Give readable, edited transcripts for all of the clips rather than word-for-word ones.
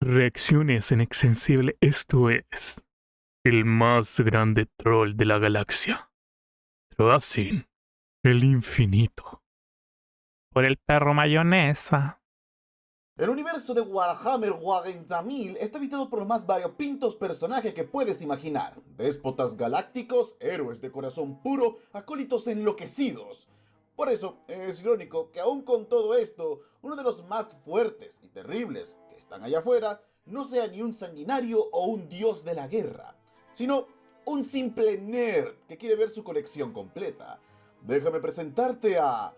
Reacciones en extensible. Esto es el más grande troll de la galaxia. Tracing el infinito. Por el perro mayonesa. El universo de Warhammer 40.000 está habitado por los más variopintos personajes que puedes imaginar. Déspotas galácticos, héroes de corazón puro, acólitos enloquecidos. Por eso es irónico que aún con todo esto, uno de los más fuertes y terribles que están allá afuera no sea ni un sanguinario o un dios de la guerra, sino un simple nerd que quiere ver su colección completa. Déjame presentarte a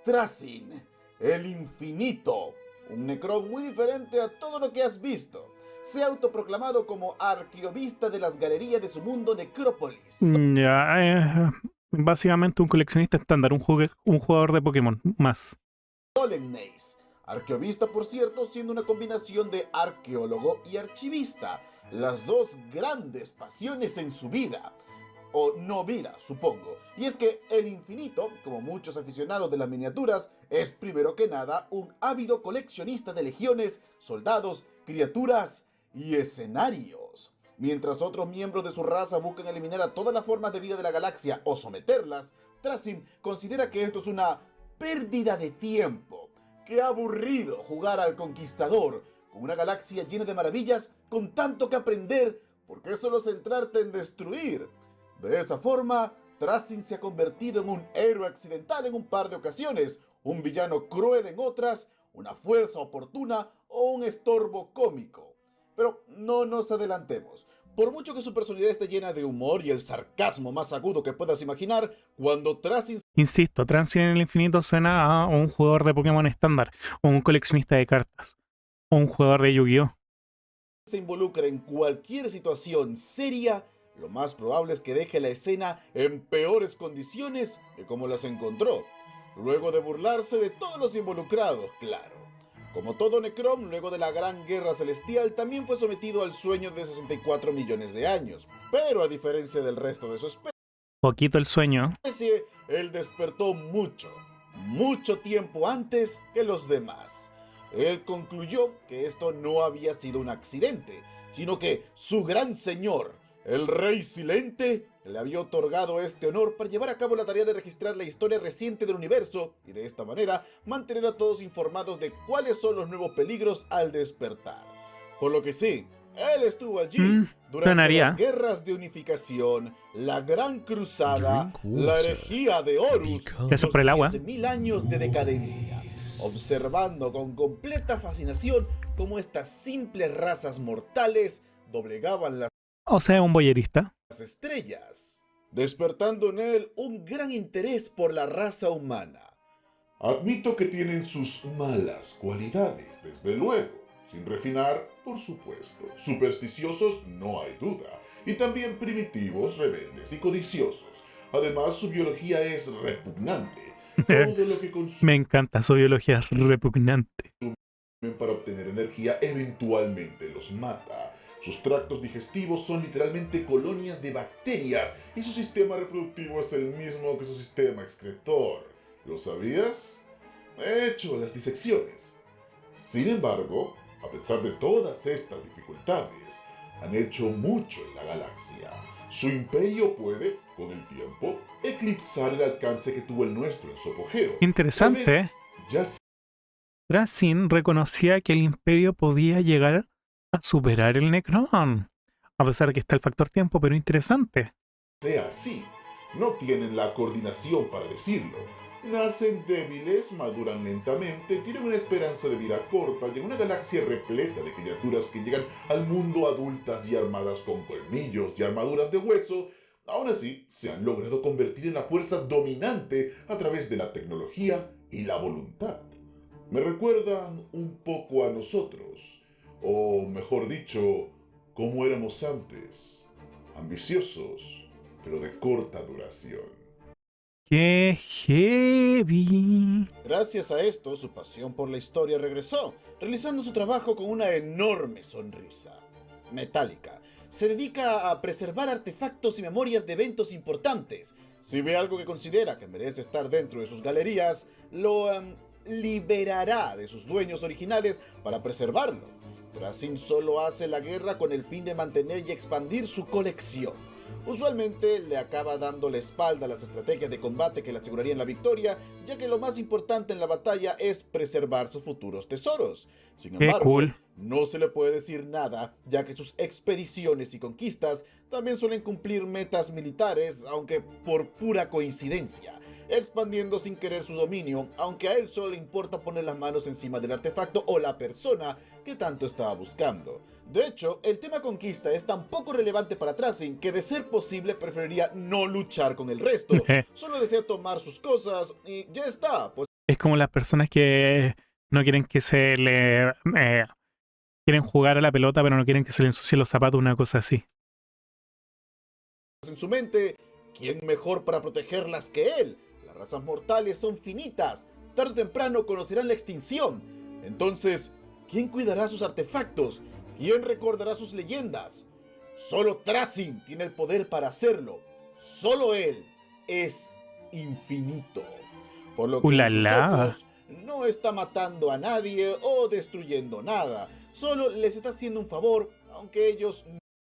Tracing el infinito. Un Necron muy diferente a todo lo que has visto. Se ha autoproclamado como arqueovista de las galerías de su mundo Necrópolis. Básicamente un coleccionista estándar, un jugador de Pokémon, más. Solemneis. Arqueovista, por cierto, siendo una combinación de arqueólogo y archivista. Las dos grandes pasiones en su vida. O no vida, supongo. Y es que el infinito, como muchos aficionados de las miniaturas, es primero que nada un ávido coleccionista de legiones, soldados, criaturas y escenarios. Mientras otros miembros de su raza buscan eliminar a todas las formas de vida de la galaxia o someterlas, Tracing considera que esto es una pérdida de tiempo. Qué aburrido jugar al conquistador, con una galaxia llena de maravillas, con tanto que aprender, ¿por qué solo centrarte en destruir? De esa forma, Tracing se ha convertido en un héroe accidental en un par de ocasiones, un villano cruel en otras, una fuerza oportuna o un estorbo cómico. Pero no nos adelantemos. Por mucho que su personalidad esté llena de humor y el sarcasmo más agudo que puedas imaginar, cuando Tracing Insisto, Tracing en el infinito suena a un jugador de Pokémon estándar, o un coleccionista de cartas, o un jugador de Yu-Gi-Oh! se involucra en cualquier situación seria, lo más probable es que deje la escena en peores condiciones que como las encontró, luego de burlarse de todos los involucrados, claro. Como todo Necrom, luego de la Gran Guerra Celestial, también fue sometido al sueño de 64 millones de años, pero a diferencia del resto de su Poquito el sueño. especie, él despertó mucho tiempo antes que los demás. Él concluyó que esto no había sido un accidente, sino que su gran señor, el Rey Silente, le había otorgado este honor para llevar a cabo la tarea de registrar la historia reciente del universo y de esta manera mantener a todos informados de cuáles son los nuevos peligros al despertar. Por lo que sí, él estuvo allí durante las Sonaría. guerras de unificación, la Gran Cruzada, la herejía de Horus y Eso los por el agua. 10.000 años de decadencia, observando con completa fascinación cómo estas simples razas mortales doblegaban las O sea, un boyerista. estrellas, despertando en él un gran interés por la raza humana. Admito que tienen sus malas cualidades, desde luego, sin refinar, por supuesto. Supersticiosos, no hay duda, y también primitivos, rebeldes y codiciosos. Además, su biología es repugnante. Todo lo que consumen Me encanta, su biología es repugnante. para obtener energía eventualmente los mata. Sus tractos digestivos son literalmente colonias de bacterias y su sistema reproductivo es el mismo que su sistema excretor. ¿Lo sabías? He hecho las disecciones. Sin embargo, a pesar de todas estas dificultades, han hecho mucho en la galaxia. Su imperio puede, con el tiempo, eclipsar el alcance que tuvo el nuestro en su apogeo. Interesante. Tal vez ya Tracing reconocía que el Imperio podía llegar a superar el Necron. A pesar de que está el factor tiempo, pero interesante. sea así. No tienen la coordinación para decirlo. Nacen débiles, maduran lentamente, tienen una esperanza de vida corta y en una galaxia repleta de criaturas que llegan al mundo adultas y armadas con colmillos y armaduras de hueso, aún así se han logrado convertir en la fuerza dominante a través de la tecnología y la voluntad. Me recuerdan un poco a nosotros, o mejor dicho, como éramos antes, ambiciosos, pero de corta duración. ¡Qué heavy! Gracias a esto, su pasión por la historia regresó, realizando su trabajo con una enorme sonrisa metálica. Se dedica a preservar artefactos y memorias de eventos importantes. Si ve algo que considera que merece estar dentro de sus galerías, lo liberará de sus dueños originales para preservarlo. Trasin solo hace la guerra con el fin de mantener y expandir su colección. Usualmente le acaba dando la espalda a las estrategias de combate que le asegurarían la victoria, ya que lo más importante en la batalla es preservar sus futuros tesoros. Sin Qué embargo, cool. no se le puede decir nada, ya que sus expediciones y conquistas también suelen cumplir metas militares, aunque por pura coincidencia, expandiendo sin querer su dominio, aunque a él solo le importa poner las manos encima del artefacto o la persona que tanto estaba buscando. De hecho, el tema conquista es tan poco relevante para Trasin que de ser posible preferiría no luchar con el resto, solo desea tomar sus cosas y ya está, pues Es como las personas que no quieren que se le... quieren jugar a la pelota, pero no quieren que se le ensucien los zapatos, una cosa así. en su mente, ¿quién mejor para protegerlas que él? Las razas mortales son finitas, tarde o temprano conocerán la extinción. Entonces, ¿quién cuidará sus artefactos? ¿Quién recordará sus leyendas? Solo Trasin tiene el poder para hacerlo. Solo él es infinito. Por lo que en sus ¡Ulala! ojos no está matando a nadie o destruyendo nada. Solo les está haciendo un favor, aunque ellos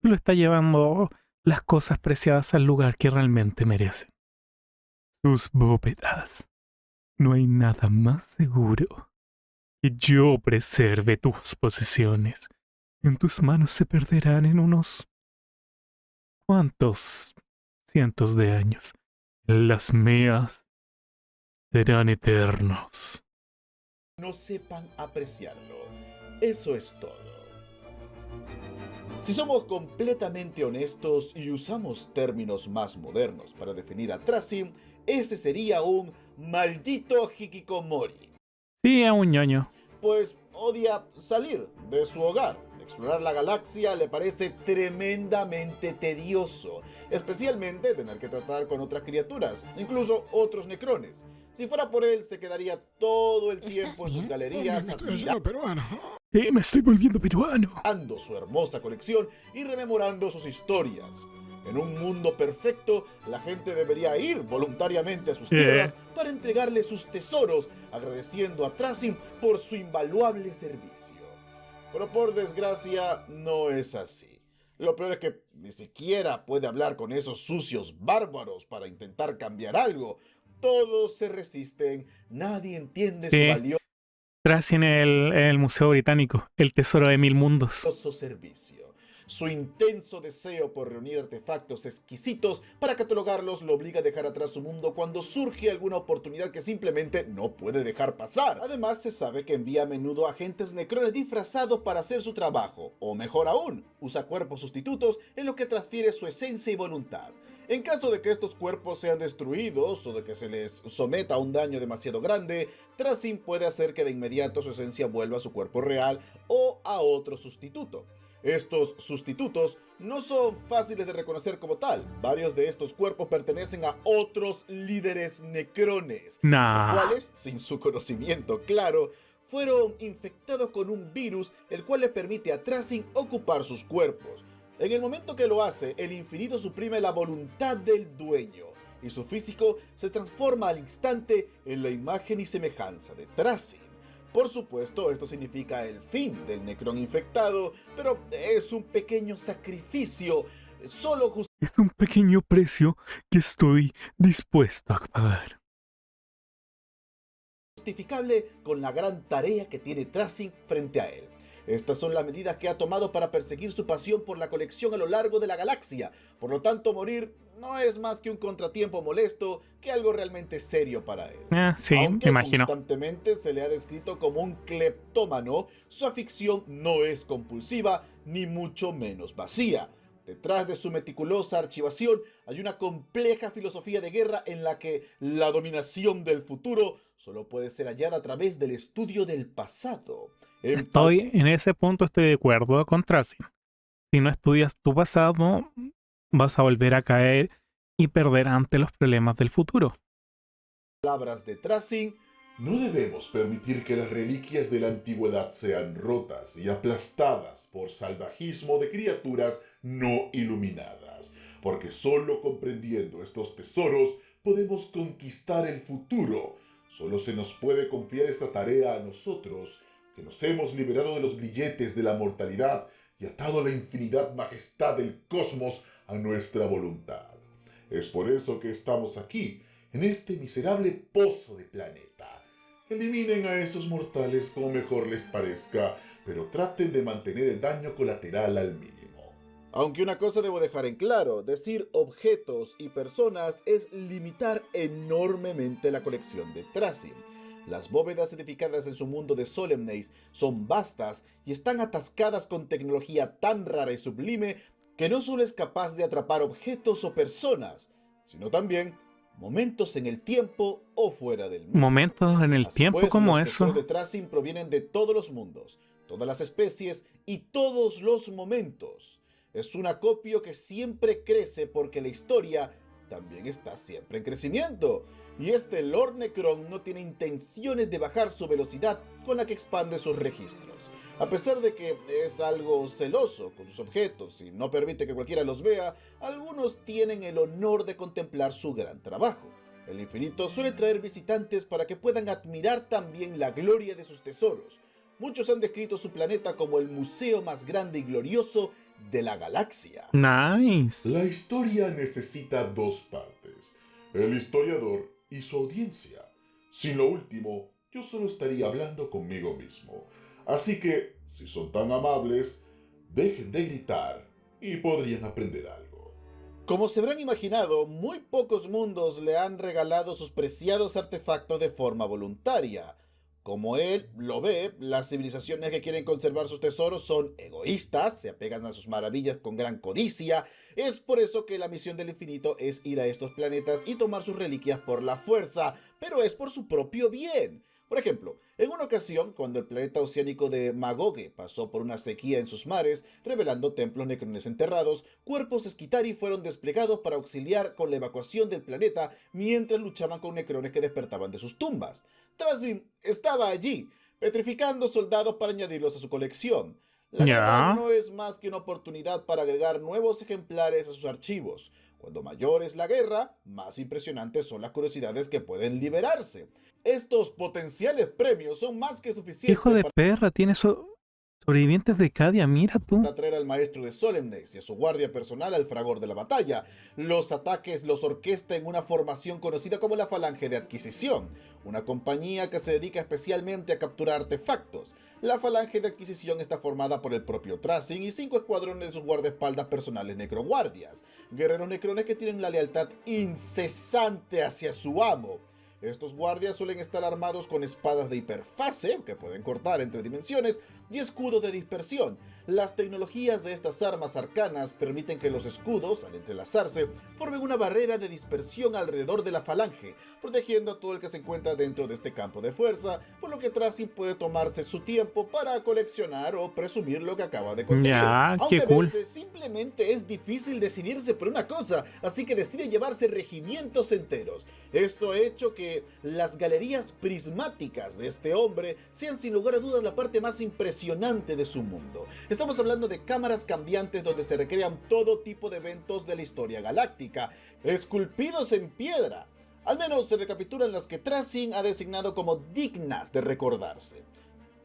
Lo está llevando las cosas preciadas al lugar que realmente merecen. Sus bóvedas. No hay nada más seguro que yo preserve tus posesiones. En tus manos se perderán en unos cuantos cientos de años. Las mías serán eternos. no sepan apreciarlo. Eso es todo. Si somos completamente honestos y usamos términos más modernos para definir a Trasim, ese sería un maldito hikikomori, Sí, es un ñoño. pues odia salir de su hogar. Explorar la galaxia le parece tremendamente tedioso, especialmente tener que tratar con otras criaturas, incluso otros necrones. Si fuera por él, se quedaría todo el tiempo en sus galerías admirando Sí, me estoy volviendo peruano. su hermosa colección y rememorando sus historias. En un mundo perfecto, la gente debería ir voluntariamente a sus tierras para entregarle sus tesoros, agradeciendo a Trasim por su invaluable servicio. Pero por desgracia, no es así. Lo peor es que ni siquiera puede hablar con esos sucios bárbaros para intentar cambiar algo. Todos se resisten, nadie entiende su Sí, valioso Tracy en el Museo Británico, el tesoro de mil mundos. servicio. Su intenso deseo por reunir artefactos exquisitos para catalogarlos lo obliga a dejar atrás su mundo cuando surge alguna oportunidad que simplemente no puede dejar pasar. Además, se sabe que envía a menudo agentes necrones disfrazados para hacer su trabajo, o mejor aún, usa cuerpos sustitutos en los que transfiere su esencia y voluntad. En caso de que estos cuerpos sean destruidos o de que se les someta a un daño demasiado grande, Trasim puede hacer que de inmediato su esencia vuelva a su cuerpo real o a otro sustituto. Estos sustitutos no son fáciles de reconocer como tal. Varios de estos cuerpos pertenecen a otros líderes necrones, los Nah. cuales, sin su conocimiento claro, fueron infectados con un virus el cual le permite a Trasim ocupar sus cuerpos. En el momento que lo hace, el infinito suprime la voluntad del dueño y su físico se transforma al instante en la imagen y semejanza de Trasim. Por supuesto, esto significa el fin del Necron infectado, pero es un pequeño sacrificio, solo Es un pequeño precio que estoy dispuesto a pagar. justificable con la gran tarea que tiene Trasim frente a él. Estas son las medidas que ha tomado para perseguir su pasión por la colección a lo largo de la galaxia. Por lo tanto, morir no es más que un contratiempo molesto que algo realmente serio para él. Sí, me Aunque imagino. constantemente se le ha descrito como un cleptómano, su afición no es compulsiva ni mucho menos vacía. Detrás de su meticulosa archivación hay una compleja filosofía de guerra en la que la dominación del futuro solo puede ser hallada a través del estudio del pasado. En En ese punto estoy de acuerdo con Tracy. Si no estudias tu pasado, vas a volver a caer y perder ante los problemas del futuro. palabras de Trasim, no debemos permitir que las reliquias de la antigüedad sean rotas y aplastadas por salvajismo de criaturas no iluminadas, porque solo comprendiendo estos tesoros podemos conquistar el futuro. Solo se nos puede confiar esta tarea a nosotros, que nos hemos liberado de los grilletes de la mortalidad y atado la infinidad majestad del cosmos a nuestra voluntad. Es por eso que estamos aquí, en este miserable pozo de planeta. Eliminen a esos mortales como mejor les parezca, pero traten de mantener el daño colateral al mínimo. Aunque una cosa debo dejar en claro, decir objetos y personas es limitar enormemente la colección de Trasim. Las bóvedas edificadas en su mundo de Solemneis son vastas y están atascadas con tecnología tan rara y sublime que no solo es capaz de atrapar objetos o personas, sino también momentos en el tiempo o fuera del mismo. Momentos en el Así tiempo pues, como los tesoros de eso. Trasim provienen de todos los mundos, todas las especies y todos los momentos. Es un acopio que siempre crece porque la historia también está siempre en crecimiento. Y este Lord Necron no tiene intenciones de bajar su velocidad con la que expande sus registros. A pesar de que es algo celoso con sus objetos y no permite que cualquiera los vea, algunos tienen el honor de contemplar su gran trabajo. El infinito suele traer visitantes para que puedan admirar también la gloria de sus tesoros. Muchos han descrito su planeta como el museo más grande y glorioso de la galaxia. Nice. La historia necesita dos partes, el historiador y su audiencia. Sin lo último, yo solo estaría hablando conmigo mismo. Así que, si son tan amables, dejen de gritar y podrían aprender algo. Como se habrán imaginado, muy pocos mundos le han regalado sus preciados artefactos de forma voluntaria. Como él lo ve, las civilizaciones que quieren conservar sus tesoros son egoístas, se apegan a sus maravillas con gran codicia. Es por eso que la misión del infinito es ir a estos planetas y tomar sus reliquias por la fuerza, pero es por su propio bien. Por ejemplo, en una ocasión, cuando el planeta oceánico de Magoge pasó por una sequía en sus mares, revelando templos necrones enterrados, cuerpos Skitarii fueron desplegados para auxiliar con la evacuación del planeta mientras luchaban con necrones que despertaban de sus tumbas. Trasim estaba allí, petrificando soldados para añadirlos a su colección. La guerra Ya. no es más que una oportunidad para agregar nuevos ejemplares a sus archivos. Cuando mayor es la guerra, más impresionantes son las curiosidades que pueden liberarse. Estos potenciales premios son más que Hijo suficientes de perra, tiene sobrevivientes de Cadia, mira tú. para traer al maestro de Solemnex y a su guardia personal al fragor de la batalla. Los ataques los orquesta en una formación conocida como la Falange de Adquisición, una compañía que se dedica especialmente a capturar artefactos. La Falange de Adquisición está formada por el propio Trasim y 5 escuadrones de sus guardaespaldas personales necroguardias, guerreros necrones que tienen la lealtad incesante hacia su amo. Estos guardias suelen estar armados con espadas de hiperfase, que pueden cortar entre dimensiones, y escudos de dispersión. Las tecnologías de estas armas arcanas permiten que los escudos, al entrelazarse, formen una barrera de dispersión alrededor de la falange, protegiendo a todo el que se encuentra dentro de este campo de fuerza, por lo que Trasim puede tomarse su tiempo para coleccionar o presumir lo que acaba de conseguir. Ya, qué Aunque a cool. veces simplemente es difícil decidirse por una cosa, así que decide llevarse regimientos enteros. Esto ha hecho que las galerías prismáticas de este hombre sean sin lugar a dudas la parte más impresionante de su mundo. Estamos hablando de cámaras cambiantes donde se recrean todo tipo de eventos de la historia galáctica, esculpidos en piedra. Al menos se recapitulan las que Trasim ha designado como dignas de recordarse.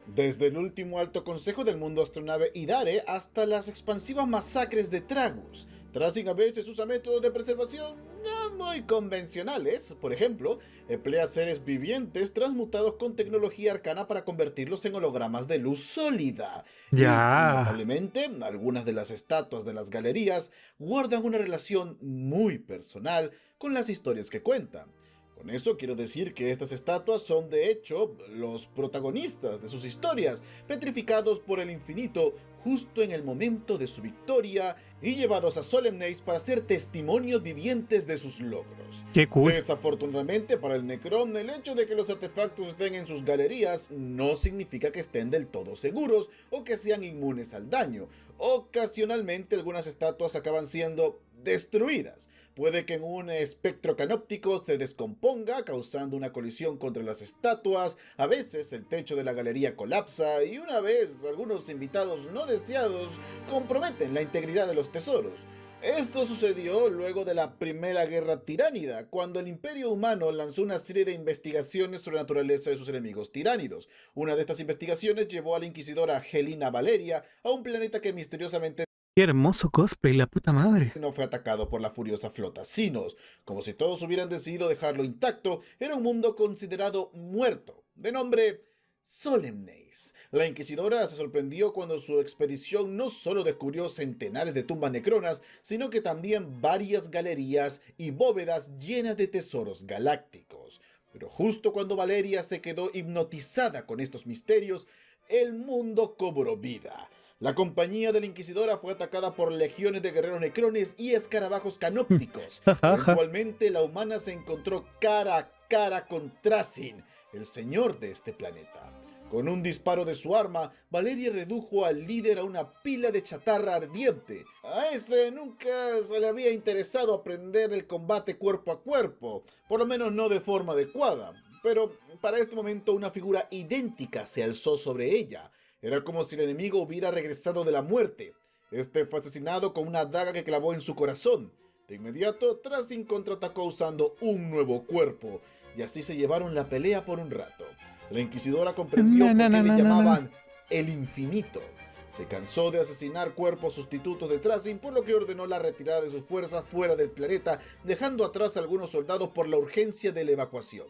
Desde el último alto consejo del mundo astronave Idare hasta las expansivas masacres de Tragus. Trasim a veces usa métodos de preservación no muy convencionales. Por ejemplo, emplea seres vivientes transmutados con tecnología arcana para convertirlos en hologramas de luz sólida. Y, Ya. notablemente, algunas de las estatuas de las galerías guardan una relación muy personal con las historias que cuentan. Con eso quiero decir que estas estatuas son de hecho los protagonistas de sus historias, petrificados por el infinito justo en el momento de su victoria y llevados a Solemneis para ser testimonios vivientes de sus logros. Qué cool. Desafortunadamente para el Necron, el hecho de que los artefactos estén en sus galerías no significa que estén del todo seguros o que sean inmunes al daño. Ocasionalmente algunas estatuas acaban siendo destruidas. Puede que en un espectro canóptico se descomponga, causando una colisión contra las estatuas. A veces el techo de la galería colapsa y una vez algunos invitados no deseados comprometen la integridad de los tesoros. Esto sucedió luego de la Primera Guerra Tiránida, cuando el Imperio Humano lanzó una serie de investigaciones sobre la naturaleza de sus enemigos tiránidos. Una de estas investigaciones llevó a la inquisidora Helena Valeria a un planeta que misteriosamente Qué hermoso cosplay, la puta madre. no fue atacado por la furiosa flota Sinos. Como si todos hubieran decidido dejarlo intacto, era un mundo considerado muerto, de nombre Solemnes. La inquisidora se sorprendió cuando su expedición no solo descubrió centenares de tumbas necronas, sino que también varias galerías y bóvedas llenas de tesoros galácticos. Pero justo cuando Valeria se quedó hipnotizada con estos misterios, el mundo cobró vida. La compañía de la Inquisidora fue atacada por legiones de guerreros necrones y escarabajos canópticos. Jajaja. Eventualmente, la humana se encontró cara a cara con Trasin, el señor de este planeta. Con un disparo de su arma, Valeria redujo al líder a una pila de chatarra ardiente. A este nunca se le había interesado aprender el combate cuerpo a cuerpo, por lo menos no de forma adecuada. Pero para este momento una figura idéntica se alzó sobre ella. Era como si el enemigo hubiera regresado de la muerte. Este fue asesinado con una daga que clavó en su corazón. De inmediato, Trasin contraatacó usando un nuevo cuerpo, y así se llevaron la pelea por un rato. La Inquisidora comprendió por qué le llamaban el Infinito. Se cansó de asesinar cuerpos sustitutos de Trasin, por lo que ordenó la retirada de sus fuerzas fuera del planeta, dejando atrás a algunos soldados por la urgencia de la evacuación.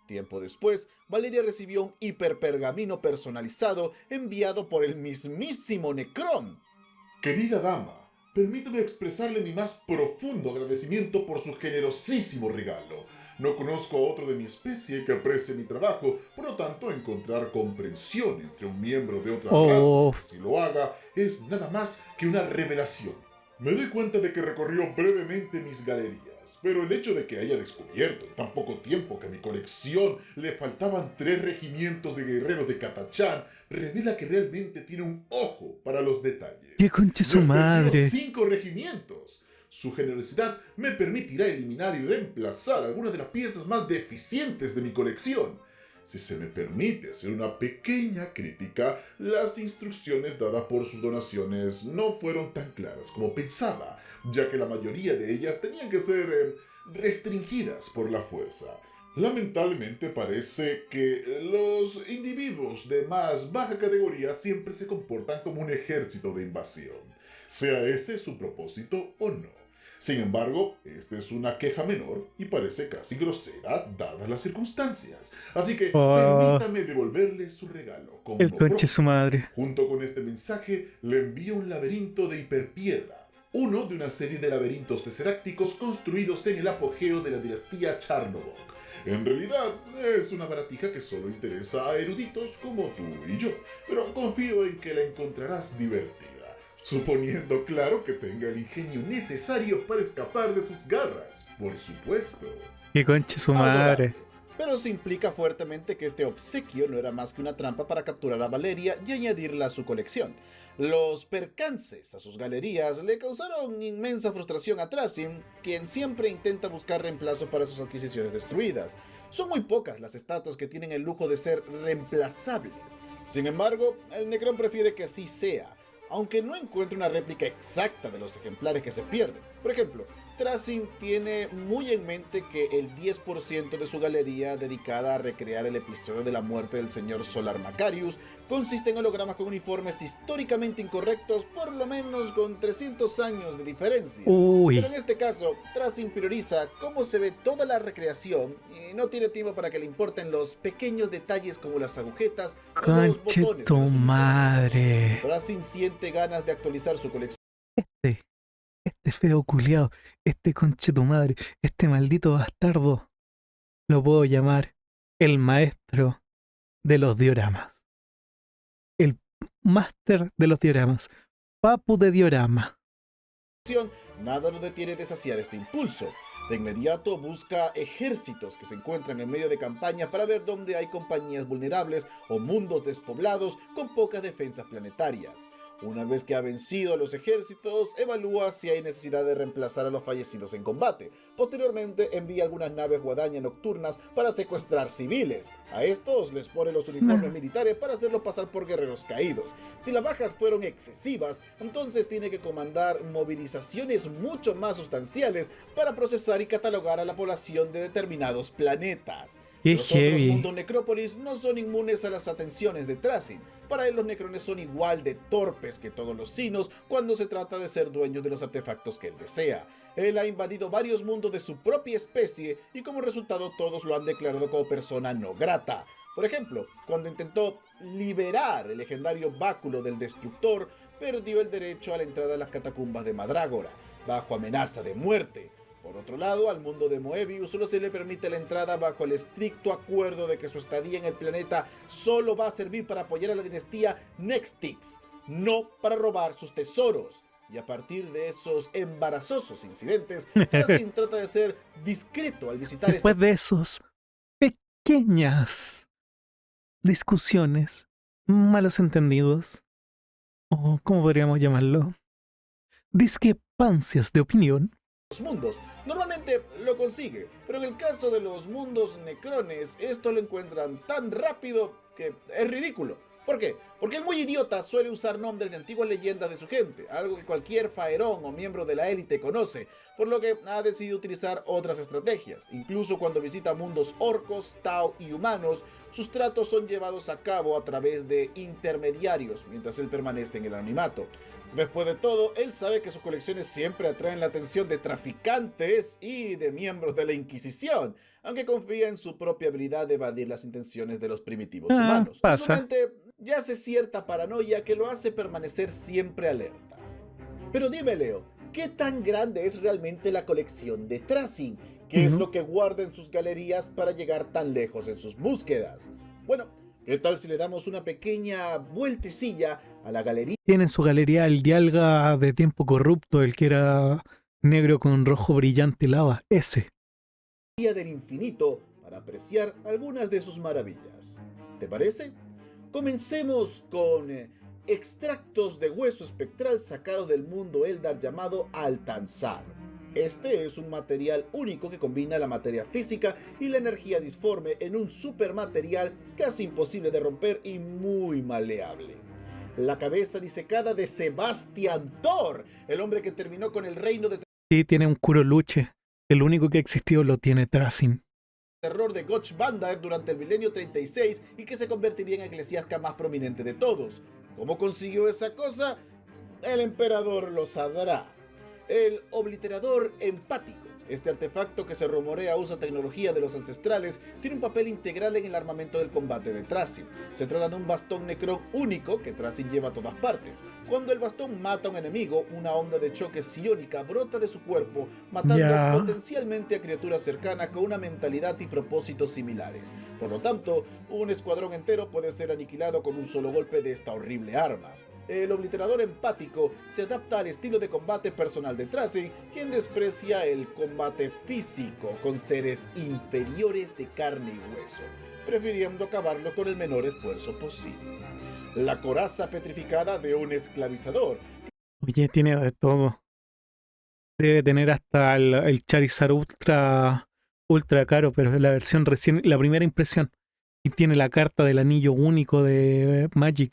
Tiempo después, Valeria recibió un hiperpergamino personalizado enviado por el mismísimo Necrón. Querida dama, permítame expresarle mi más profundo agradecimiento por su generosísimo regalo. No conozco a otro de mi especie que aprecie mi trabajo, por lo tanto, encontrar comprensión entre un miembro de otra raza, si lo haga, es nada más que una revelación. Me doy cuenta de que recorrió brevemente mis galerías, pero el hecho de que haya descubierto en tan poco tiempo que a mi colección le faltaban 3 regimientos de guerreros de Catachán revela que realmente tiene un ojo para los detalles. ¡Qué concha su madre! 5 regimientos. Su generosidad me permitirá eliminar y reemplazar algunas de las piezas más deficientes de mi colección. Si se me permite hacer una pequeña crítica, las instrucciones dadas por sus donaciones no fueron tan claras como pensaba, ya que la mayoría de ellas tenían que ser restringidas por la fuerza. Lamentablemente parece que los individuos de más baja categoría siempre se comportan como un ejército de invasión, sea ese su propósito o no. Sin embargo, esta es una queja menor y parece casi grosera dadas las circunstancias. Así que permítame devolverle su regalo. El conche su madre. Junto con este mensaje, le envío un laberinto de hiperpiedra, uno de una serie de laberintos tesserácticos construidos en el apogeo de la dinastía Charnovok. En realidad, es una baratija que solo interesa a eruditos como tú y yo, pero confío en que la encontrarás divertida. Suponiendo, claro, que tenga el ingenio necesario para escapar de sus garras, por supuesto. ¡Qué conche su madre! Adorable. Pero se implica fuertemente que este obsequio no era más que una trampa para capturar a Valeria y añadirla a su colección. Los percances a sus galerías le causaron inmensa frustración a Trasin, quien siempre intenta buscar reemplazos para sus adquisiciones destruidas. Son muy pocas las estatuas que tienen el lujo de ser reemplazables. Sin embargo, el Necrón prefiere que así sea, aunque no encuentre una réplica exacta de los ejemplares que se pierden. Por ejemplo, Trasin tiene muy en mente que el 10% de su galería dedicada a recrear el episodio de la muerte del señor Solar Macarius consiste en hologramas con uniformes históricamente incorrectos, por lo menos con 300 años de diferencia. Pero en este caso, Trasin prioriza cómo se ve toda la recreación y no tiene tiempo para que le importen los pequeños detalles como las agujetas o los botones. Tu madre. Trasin siente ganas de actualizar su colección. Este feo culiao, este conche tu madre, este maldito bastardo, lo puedo llamar el maestro de los dioramas. El máster de los dioramas. Papu de diorama. Nada lo detiene de saciar este impulso. De inmediato busca ejércitos que se encuentran en medio de campaña para ver dónde hay compañías vulnerables o mundos despoblados con pocas defensas planetarias. Una vez que ha vencido a los ejércitos, evalúa si hay necesidad de reemplazar a los fallecidos en combate. Posteriormente, envía algunas naves guadaña nocturnas para secuestrar civiles. A estos les pone los uniformes militares para hacerlos pasar por guerreros caídos. Si las bajas fueron excesivas, entonces tiene que comandar movilizaciones mucho más sustanciales para procesar y catalogar a la población de determinados planetas. Qué Los otros heavy. mundos necrópolis no son inmunes a las atenciones de Trasin. Para él los necrones son igual de torpes que todos los sinos cuando se trata de ser dueños de los artefactos que él desea. Él ha invadido varios mundos de su propia especie y como resultado todos lo han declarado como persona no grata. Por ejemplo, cuando intentó liberar el legendario báculo del Destructor, perdió el derecho a la entrada a las catacumbas de Madrágora, bajo amenaza de muerte. Por otro lado, al mundo de Moebius solo se le permite la entrada bajo el estricto acuerdo de que su estadía en el planeta solo va a servir para apoyar a la dinastía Nextix, no para robar sus tesoros. Y a partir de esos embarazosos incidentes, Trasin trata de ser discreto al visitar Después de esos pequeñas discusiones, malos entendidos, o ¿cómo podríamos llamarlo? Discrepancias de opinión. mundos. Normalmente lo consigue, pero en el caso de los mundos necrones, esto lo encuentran tan rápido que es ridículo. ¿Por qué? Porque el muy idiota suele usar nombres de antiguas leyendas de su gente, algo que cualquier faerón o miembro de la élite conoce, por lo que ha decidido utilizar otras estrategias. Incluso cuando visita mundos orcos, tau y humanos, sus tratos son llevados a cabo a través de intermediarios, mientras él permanece en el anonimato. Después de todo, él sabe que sus colecciones siempre atraen la atención de traficantes y de miembros de la Inquisición, aunque confía en su propia habilidad de evadir las intenciones de los primitivos humanos. En su Pasa. mente yace cierta paranoia que lo hace permanecer siempre alerta. Pero dime, Leo, ¿qué tan grande es realmente la colección de Trasin? ¿Qué es lo que guarda en sus galerías para llegar tan lejos en sus búsquedas? Bueno, ¿qué tal si le damos una pequeña vueltecilla a la galería Tiene en su galería el Dialga de tiempo corrupto, el que era negro con rojo brillante lava, ese. del infinito para apreciar algunas de sus maravillas? ¿Te parece? Comencemos con extractos de hueso espectral sacado del mundo Eldar llamado Altanzar. Este es un material único que combina la materia física y la energía disforme en un supermaterial casi imposible de romper y muy maleable. La cabeza disecada de Sebastian Thor, el hombre que terminó con el reino de Sí, tiene un Kuroluche. El único que ha existido lo tiene Trasin. terror de Gotch Bandar durante el milenio 36 y que se convertiría en el eclesiasca más prominente de todos. ¿Cómo consiguió esa cosa? El emperador lo sabrá. El obliterador empático. Este artefacto que se rumorea usa tecnología de los ancestrales tiene un papel integral en el armamento del combate de Trasin. Se trata de un bastón Necron único que Trasin lleva a todas partes. Cuando el bastón mata a un enemigo, una onda de choque psiónica brota de su cuerpo, matando potencialmente a criaturas cercanas con una mentalidad y propósitos similares. Por lo tanto, un escuadrón entero puede ser aniquilado con un solo golpe de esta horrible arma. El obliterador empático se adapta al estilo de combate personal de Trasin, quien desprecia el combate físico con seres inferiores de carne y hueso, prefiriendo acabarlo con el menor esfuerzo posible. La coraza petrificada de un esclavizador. Oye, tiene de todo. Debe tener hasta el Charizard ultra caro, pero es la versión recién, la primera impresión. Y tiene la carta del anillo único de Magic.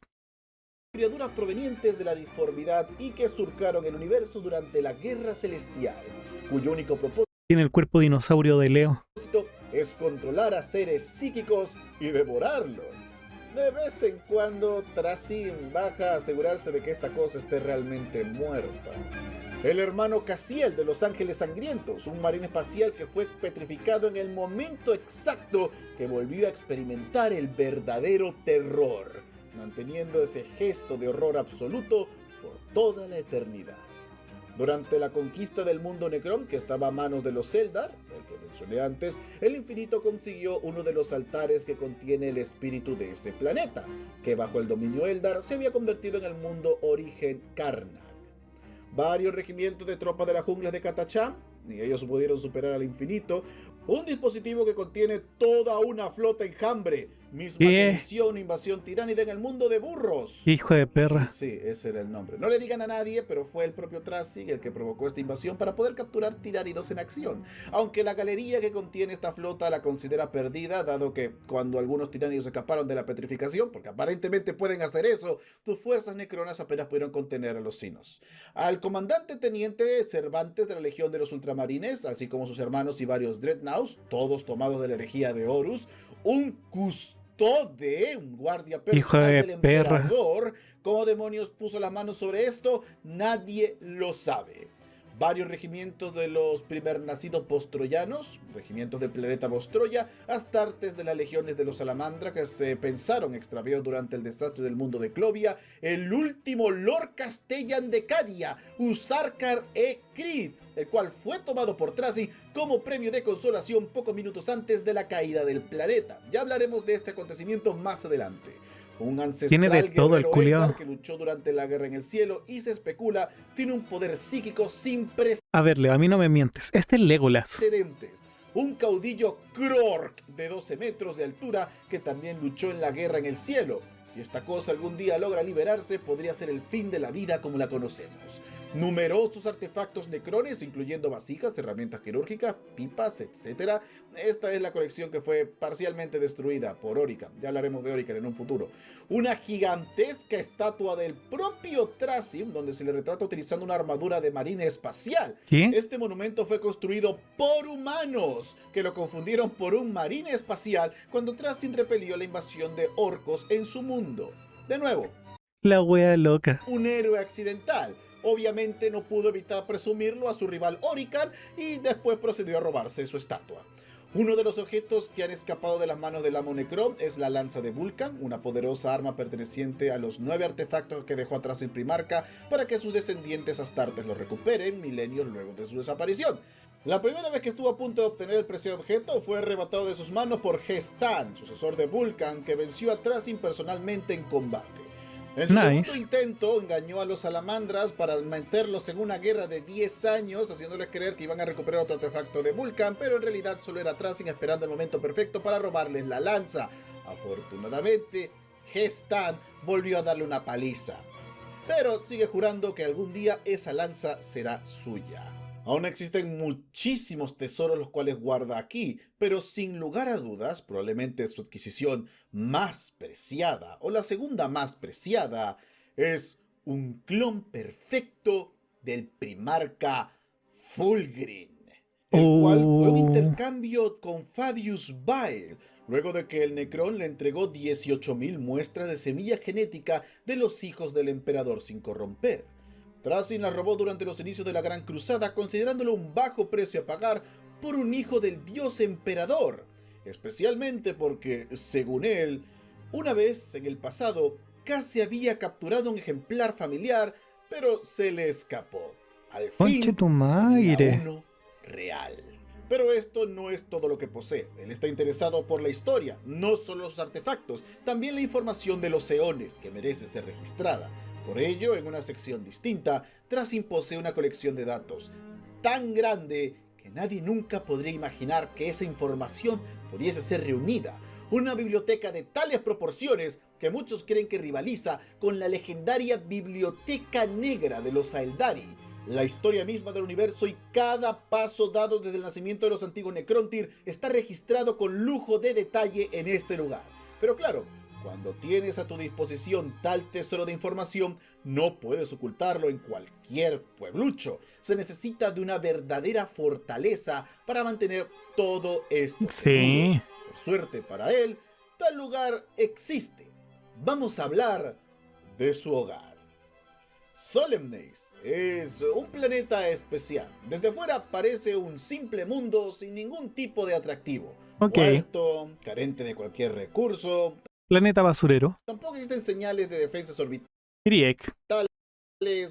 Criaturas provenientes de la disformidad y que surcaron el universo durante la Guerra Celestial, cuyo único propósito Tiene el cuerpo dinosaurio de Leo. es controlar a seres psíquicos y devorarlos. De vez en cuando, Trasin baja a asegurarse de que esta cosa esté realmente muerta. El hermano Cassiel de los Ángeles Sangrientos, un marín espacial que fue petrificado en el momento exacto que volvió a experimentar el verdadero terror, manteniendo ese gesto de horror absoluto por toda la eternidad. Durante la conquista del mundo Necron, que estaba a manos de los Eldar, el que mencioné antes, el infinito consiguió uno de los altares que contiene el espíritu de ese planeta, que bajo el dominio Eldar se había convertido en el mundo Origen Karnak. Varios regimientos de tropas de la jungla de Catacham, y ellos pudieron superar al infinito. Un dispositivo que contiene toda una flota enjambre, misma que inició una invasión tiránida en el mundo de burros. Hijo de perra. Sí, ese era el nombre. No le digan a nadie, pero fue el propio Trasin el que provocó esta invasión para poder capturar tiránidos en acción. Aunque la galería que contiene esta flota la considera perdida, dado que cuando algunos tiránidos escaparon de la petrificación, porque aparentemente pueden hacer eso, tus fuerzas necronas apenas pudieron contener a los sinos. Al comandante teniente Cervantes de la Legión de los Ultramarines, así como sus hermanos y varios dreadnoughts, todos tomados de la herejía de Horus, un custode, un guardia personal del emperador. ¿Cómo demonios puso las manos sobre esto? Nadie lo sabe. Varios regimientos de los primer nacidos bostroyanos, regimientos del planeta Bostroya, astartes de las legiones de los Salamandra que se pensaron extraviados durante el desastre del mundo de Clovia, el último Lord Castellan de Cadia, Usarkar e Creed, el cual fue tomado por Trasin como premio de consolación pocos minutos antes de la caída del planeta. Ya hablaremos de este acontecimiento más adelante. Un ancestral tiene de todo el culiao que luchó durante la guerra en el cielo y se especula tiene un poder psíquico sin precedentes. A ver, Leo, a mí no me mientes. Este es Legolas. Un caudillo Krork de 12 metros de altura que también luchó en la guerra en el cielo. Si esta cosa algún día logra liberarse, podría ser el fin de la vida como la conocemos. Numerosos artefactos necrones, incluyendo vasijas, herramientas quirúrgicas, pipas, etc. Esta es la colección que fue parcialmente destruida por Orican. Ya hablaremos de Orican en un futuro. Una gigantesca estatua del propio Trasin, donde se le retrata utilizando una armadura de marina espacial. ¿Qué? Este monumento fue construido por humanos, que lo confundieron por un marine espacial cuando Trasin repelió la invasión de orcos en su mundo. De nuevo, la wea loca. Un héroe accidental. Obviamente no pudo evitar presumirlo a su rival Orican y después procedió a robarse su estatua. Uno de los objetos que han escapado de las manos del Amo Necrón es la lanza de Vulcan, una poderosa arma perteneciente a los 9 artefactos que dejó atrás en Primarca para que sus descendientes astartes lo recuperen milenios luego de su desaparición. La primera vez que estuvo a punto de obtener el preciado objeto fue arrebatado de sus manos por Gestan, sucesor de Vulcan, que venció a Trasin personalmente en combate. En su segundo intento engañó a los salamandras para meterlos en una guerra de 10 años, haciéndoles creer que iban a recuperar otro artefacto de Vulcan, pero en realidad solo era Trasin esperando el momento perfecto para robarles la lanza. Afortunadamente, Gestan volvió a darle una paliza, pero sigue jurando que algún día esa lanza será suya. Aún existen muchísimos tesoros los cuales guarda aquí, pero sin lugar a dudas, probablemente su adquisición más preciada, o la segunda más preciada, es un clon perfecto del Primarca Fulgrim, el cual fue un intercambio con Fabius Bile, luego de que el Necrón le entregó 18.000 muestras de semilla genética de los hijos del emperador sin corromper. Trasin la robó durante los inicios de la Gran Cruzada, considerándolo un bajo precio a pagar por un hijo del dios emperador, especialmente porque, según él, una vez en el pasado casi había capturado un ejemplar familiar, pero se le escapó. Al fin, tenía uno real. Pero esto no es todo lo que posee. Él está interesado por la historia, no solo los artefactos, también la información de los eones, que merece ser registrada. Por ello, en una sección distinta, Trasin posee una colección de datos tan grande que nadie nunca podría imaginar que esa información pudiese ser reunida. Una biblioteca de tales proporciones que muchos creen que rivaliza con la legendaria Biblioteca Negra de los Aeldari, la historia misma del universo, y cada paso dado desde el nacimiento de los antiguos Necrontyr está registrado con lujo de detalle en este lugar. Pero claro, cuando tienes a tu disposición tal tesoro de información, no puedes ocultarlo en cualquier pueblucho. Se necesita de una verdadera fortaleza para mantener todo esto seguro. Por suerte para él, tal lugar existe. Vamos a hablar de su hogar. Solemnes es un planeta especial. Desde fuera parece un simple mundo sin ningún tipo de atractivo. Muerto, carente de cualquier recurso. Planeta basurero. Tampoco existen señales de defensas orbitales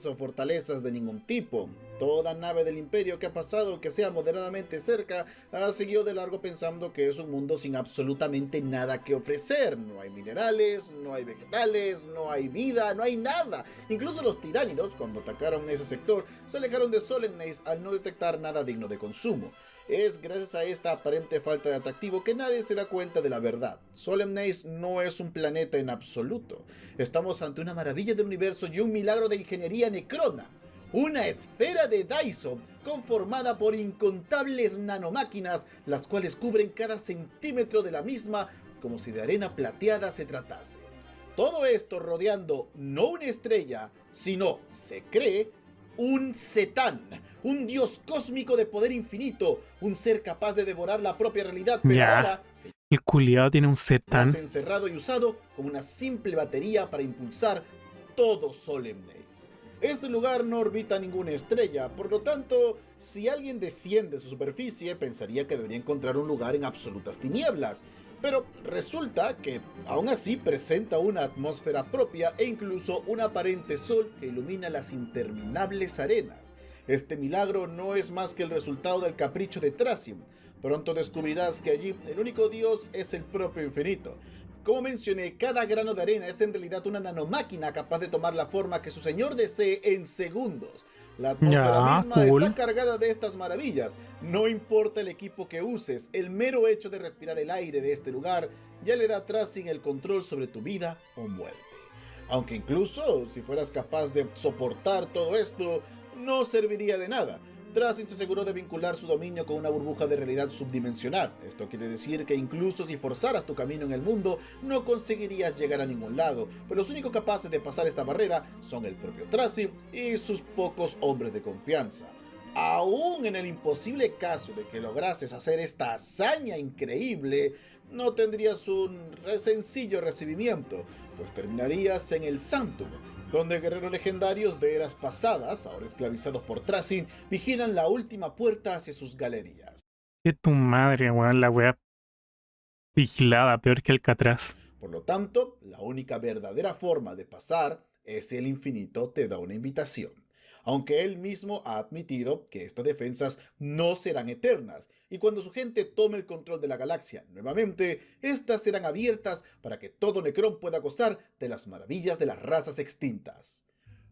o fortalezas de ningún tipo. Toda nave del Imperio que ha pasado, que sea moderadamente cerca, ha seguido de largo pensando que es un mundo sin absolutamente nada que ofrecer. No hay minerales, no hay vegetales, no hay vida, no hay nada. Incluso los tiránidos, cuando atacaron ese sector, se alejaron de Solemnace al no detectar nada digno de consumo. Es gracias a esta aparente falta de atractivo que nadie se da cuenta de la verdad. Solemnace no es un planeta en absoluto. Estamos ante una maravilla del universo y un milagro de ingeniería necrona. Una esfera de Dyson conformada por incontables nanomáquinas, las cuales cubren cada centímetro de la misma como si de arena plateada se tratase. Todo esto rodeando no una estrella, sino, se cree, un Setán, un dios cósmico de poder infinito, un ser capaz de devorar la propia realidad, pero Ya. ahora El culiado tiene un Setán. nace encerrado y usado como una simple batería para impulsar todo Solemnace. Este lugar no orbita ninguna estrella, por lo tanto, si alguien desciende a su superficie, pensaría que debería encontrar un lugar en absolutas tinieblas. Pero resulta que, aún así, presenta una atmósfera propia e incluso un aparente sol que ilumina las interminables arenas. Este milagro no es más que el resultado del capricho de Trasim. Pronto descubrirás que allí el único dios es el propio infinito. Como mencioné, cada grano de arena es en realidad una nanomáquina capaz de tomar la forma que su señor desee en segundos. La atmósfera Ya, misma cool. está cargada de estas maravillas. No importa el equipo que uses, el mero hecho de respirar el aire de este lugar ya le da a Trasim el control sobre tu vida o muerte. Aunque incluso si fueras capaz de soportar todo esto, no serviría de nada. Trasim se aseguró de vincular su dominio con una burbuja de realidad subdimensional. Esto quiere decir que incluso si forzaras tu camino en el mundo, no conseguirías llegar a ningún lado, pero los únicos capaces de pasar esta barrera son el propio Trasim y sus pocos hombres de confianza. Aún en el imposible caso de que lograses hacer esta hazaña increíble, no tendrías un sencillo recibimiento, pues terminarías en el Sanctum, donde guerreros legendarios de eras pasadas, ahora esclavizados por Trasim, vigilan la última puerta hacia sus galerías. Que tu madre, weón, la wea vigilada, peor que Alcatraz. Por lo tanto, la única verdadera forma de pasar es si el infinito te da una invitación. Aunque él mismo ha admitido que estas defensas no serán eternas, y cuando su gente tome el control de la galaxia nuevamente, estas serán abiertas para que todo Necrón pueda gozar de las maravillas de las razas extintas.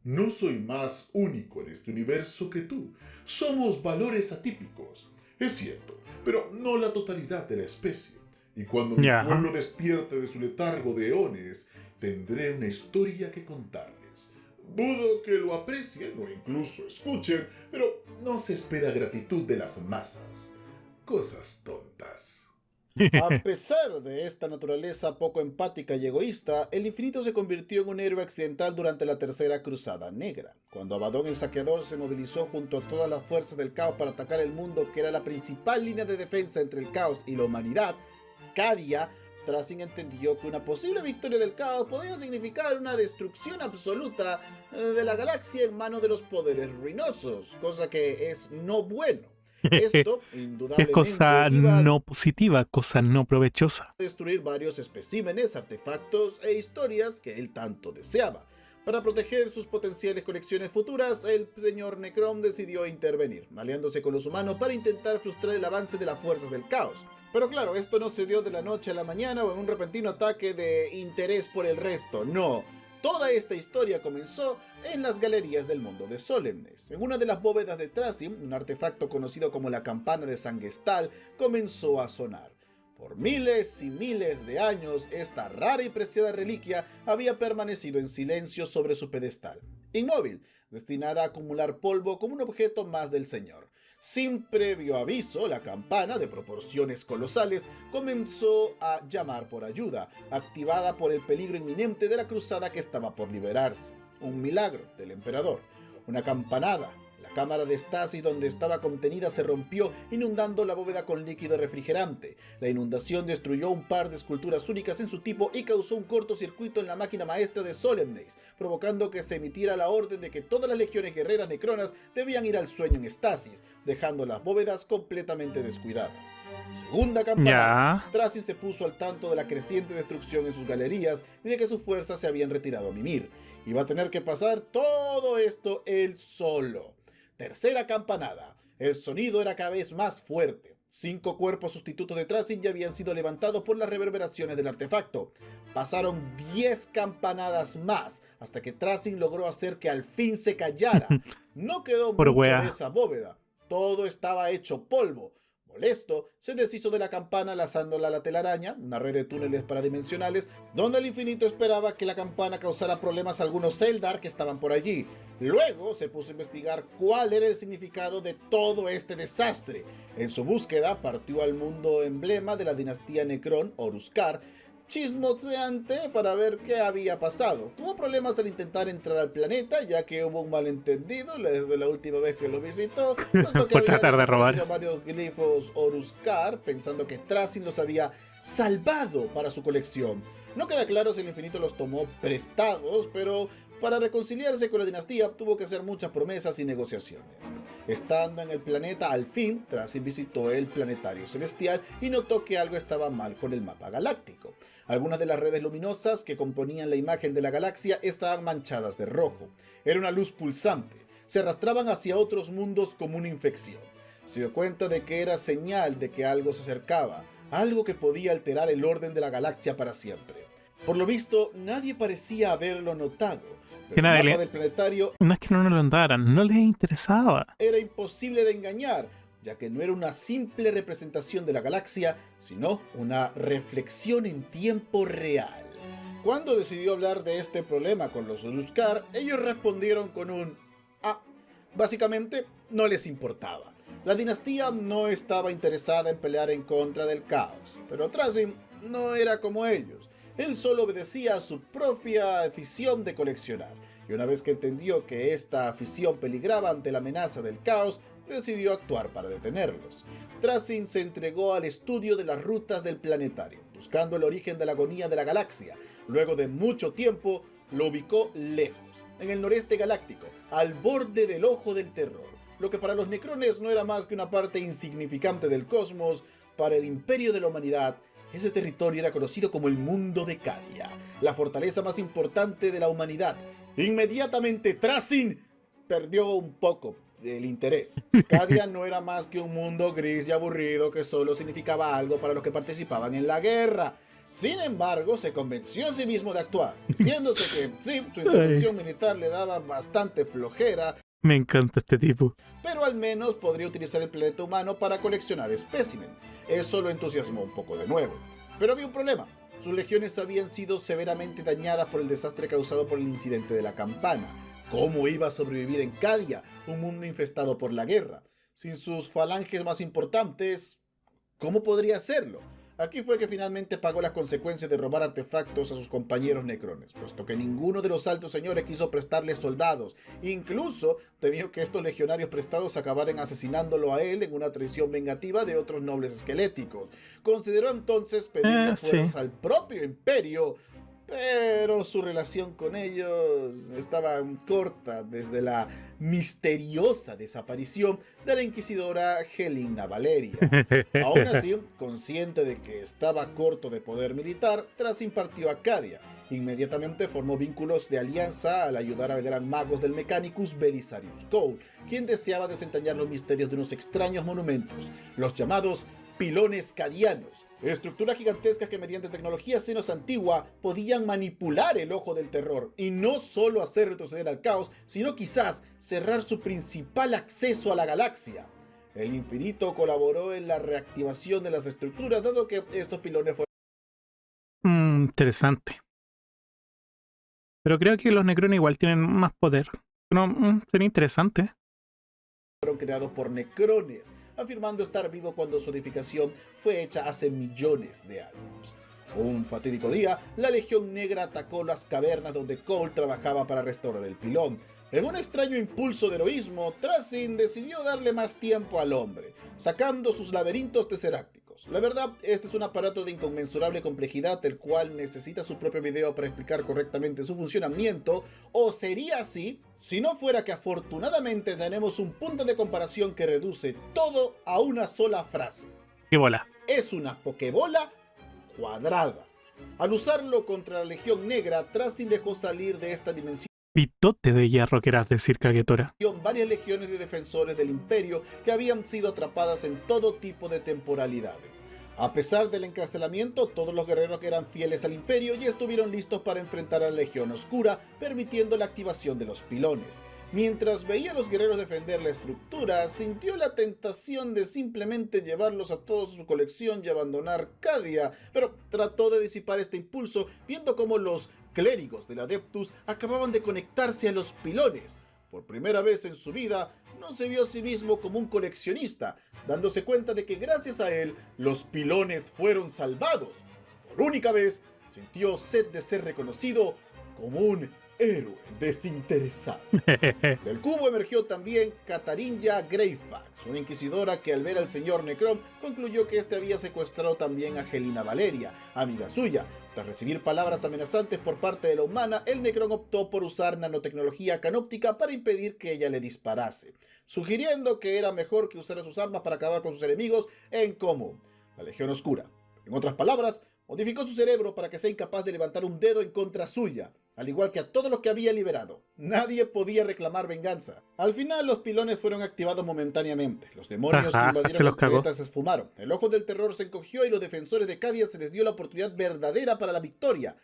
No soy más único en este universo que tú. Somos valores atípicos. Es cierto, pero no la totalidad de la especie. Y cuando mi Ya. pueblo despierte de su letargo de eones, tendré una historia que contarles. Dudo que lo aprecien o incluso escuchen, pero no se espera gratitud de las masas. Cosas tontas. A pesar de esta naturaleza poco empática y egoísta, el infinito se convirtió en un héroe accidental durante la Tercera Cruzada Negra, cuando Abaddon el Saqueador se movilizó junto a todas las fuerzas del caos para atacar el mundo que era la principal línea de defensa entre el caos y la humanidad. Cadia, Trasim entendió que una posible victoria del caos podría significar una destrucción absoluta de la galaxia en manos de los poderes ruinosos, cosa que es no bueno. Esto, Es indudablemente, cosa iba a no positiva, cosa no provechosa. destruir varios especímenes, artefactos e historias que él tanto deseaba. Para proteger sus potenciales colecciones futuras, el señor Necron decidió intervenir, aliándose con los humanos para intentar frustrar el avance de las fuerzas del caos. Pero claro, esto no se dio de la noche a la mañana o en un repentino ataque de interés por el resto, no. Toda esta historia comenzó en las galerías del mundo de Solemnes. En una de las bóvedas de Trasim, un artefacto conocido como la campana de Sangestal comenzó a sonar. Por miles y miles de años, esta rara y preciada reliquia había permanecido en silencio sobre su pedestal, inmóvil, destinada a acumular polvo como un objeto más del Señor. Sin previo aviso, la campana, de proporciones colosales, comenzó a llamar por ayuda, activada por el peligro inminente de la cruzada que estaba por liberarse. Un milagro del emperador. Una campanada. La cámara de estasis donde estaba contenida se rompió, inundando la bóveda con líquido refrigerante. La inundación destruyó un par de esculturas únicas en su tipo y causó un cortocircuito en la máquina maestra de Solemnace, provocando que se emitiera la orden de que todas las legiones guerreras necronas debían ir al sueño en estasis, dejando las bóvedas completamente descuidadas. Segunda campanada. Ya. Trasim se puso al tanto de la creciente destrucción en sus galerías y de que sus fuerzas se habían retirado a mimir. Iba a tener que pasar todo esto él solo. tercera campanada. El sonido era cada vez más fuerte. 5 cuerpos sustitutos de Trasin ya habían sido levantados por las reverberaciones del artefacto. Pasaron 10 campanadas más hasta que Trasin logró hacer que al fin se callara. No quedó Por mucho wea. de esa bóveda. Todo estaba hecho polvo. Molesto, se deshizo de la campana lanzándola a la telaraña, una red de túneles paradimensionales, donde el infinito esperaba que la campana causara problemas a algunos Eldar que estaban por allí. Luego se puso a investigar cuál era el significado de todo este desastre. En su búsqueda partió al mundo emblema de la dinastía Necrón, Oruskar, chismoseante para ver qué había pasado. Tuvo problemas al intentar entrar al planeta, ya que hubo un malentendido desde la última vez que lo visitó, puesto que Por había tratar de robar. desaparecido varios glifos Oruskar, pensando que Trasin los había salvado para su colección. No queda claro si el infinito los tomó prestados, pero para reconciliarse con la dinastía tuvo que hacer muchas promesas y negociaciones. Estando en el planeta, al fin, Trasin visitó el planetario celestial y notó que algo estaba mal con el mapa galáctico. Algunas de las redes luminosas que componían la imagen de la galaxia estaban manchadas de rojo. Era una luz pulsante. Se arrastraban hacia otros mundos como una infección. Se dio cuenta de que era señal de que algo se acercaba, algo que podía alterar el orden de la galaxia para siempre. Por lo visto, nadie parecía haberlo notado, pero el mapa del planetario No es que no lo notaran, no les interesaba. era imposible de engañar, ya que no era una simple representación de la galaxia, sino una reflexión en tiempo real. Cuando decidió hablar de este problema con los Oruskar, ellos respondieron con un "ah". Básicamente, no les importaba. La dinastía no estaba interesada en pelear en contra del caos, pero Trasin no era como ellos. Él solo obedecía a su propia afición de coleccionar, y una vez que entendió que esta afición peligraba ante la amenaza del caos, decidió actuar para detenerlos. Trasin se entregó al estudio de las rutas del planetario, buscando el origen de la agonía de la galaxia. Luego de mucho tiempo, lo ubicó lejos, en el noreste galáctico, al borde del Ojo del Terror. Lo que para los Necrones no era más que una parte insignificante del cosmos, para el imperio de la humanidad, ese territorio era conocido como el Mundo de Cadia, la fortaleza más importante de la humanidad. Inmediatamente Trasin perdió un poco el interés. Cadia no era más que un mundo gris y aburrido que solo significaba algo para los que participaban en la guerra. Sin embargo, se convenció a sí mismo de actuar, diciéndose que sí, su intervención militar le daba bastante flojera, Me encanta este tipo. pero al menos podría utilizar el planeta humano para coleccionar espécimen. Eso lo entusiasmó un poco de nuevo. Pero había un problema. Sus legiones habían sido severamente dañadas por el desastre causado por el incidente de la campana. ¿Cómo iba a sobrevivir en Cadia, un mundo infestado por la guerra? Sin sus falanges más importantes, ¿cómo podría hacerlo? Aquí fue que finalmente pagó las consecuencias de robar artefactos a sus compañeros necrones, puesto que ninguno de los altos señores quiso prestarle soldados. Incluso temió que estos legionarios prestados acabaran asesinándolo a él en una traición vengativa de otros nobles esqueléticos. Consideró entonces pedirle fuerzas al propio imperio, pero su relación con ellos estaba corta desde la misteriosa desaparición de la inquisidora Helena Valeria. Aún así, consciente de que estaba corto de poder militar, Trasin partió a Cadia. Inmediatamente formó vínculos de alianza al ayudar al gran mago del Mechanicus Belisarius Cole, quien deseaba desentrañar los misterios de unos extraños monumentos, los llamados pilones cadianos, estructuras gigantescas que mediante tecnología senos antigua podían manipular el Ojo del Terror y no solo hacer retroceder al caos, sino quizás cerrar su principal acceso a la galaxia. El infinito colaboró en la reactivación de las estructuras, dado que estos pilones Interesante. Pero creo que los Necrones igual tienen más poder. Pero sería interesante. fueron creados por necrones, afirmando estar vivo cuando su edificación fue hecha hace millones de años. Un fatídico día, la Legión Negra atacó las cavernas donde Cole trabajaba para restaurar el pilón. En un extraño impulso de heroísmo, Trasin decidió darle más tiempo al hombre, sacando sus laberintos teserácticos. La verdad, este es un aparato de inconmensurable complejidad, el cual necesita su propio video para explicar correctamente su funcionamiento, o sería así si no fuera que afortunadamente tenemos un punto de comparación que reduce todo a una sola frase. ¡Qué bola! Es una pokebola cuadrada. Al usarlo contra la Legión Negra, Trasin dejó salir de esta dimensión pitote de hierro, querás decir, Kagetora. Varias legiones de defensores del imperio que habían sido atrapadas en todo tipo de temporalidades. A pesar del encarcelamiento, todos los guerreros eran fieles al imperio y estuvieron listos para enfrentar a la Legión Oscura, permitiendo la activación de los pilones. Mientras veía a los guerreros defender la estructura, sintió la tentación de simplemente llevarlos a todos a su colección y abandonar Cadia, pero trató de disipar este impulso viendo cómo los clérigos del Adeptus acababan de conectarse a los pilones. Por primera vez en su vida, no se vio a sí mismo como un coleccionista, dándose cuenta de que gracias a él, los pilones fueron salvados. Por única vez, sintió sed de ser reconocido como un héroe desinteresado. Del cubo emergió también Catarinja Greyfax, una inquisidora que al ver al señor Necrom concluyó que este había secuestrado también a Helena Valeria, amiga suya. Tras recibir palabras amenazantes por parte de la humana, el Necrom optó por usar nanotecnología canóptica para impedir que ella le disparase, sugiriendo que era mejor que usara sus armas para acabar con sus enemigos en común, la Legión Oscura. En otras palabras, modificó su cerebro para que sea incapaz de levantar un dedo en contra suya, al igual que a todos los que había liberado. Nadie podía reclamar venganza. Al final, los pilones fueron activados momentáneamente. Los demonios que invadieron el planeta se esfumaron. El ojo del terror se encogió y los defensores de Cadia se les dio la oportunidad verdadera para la victoria.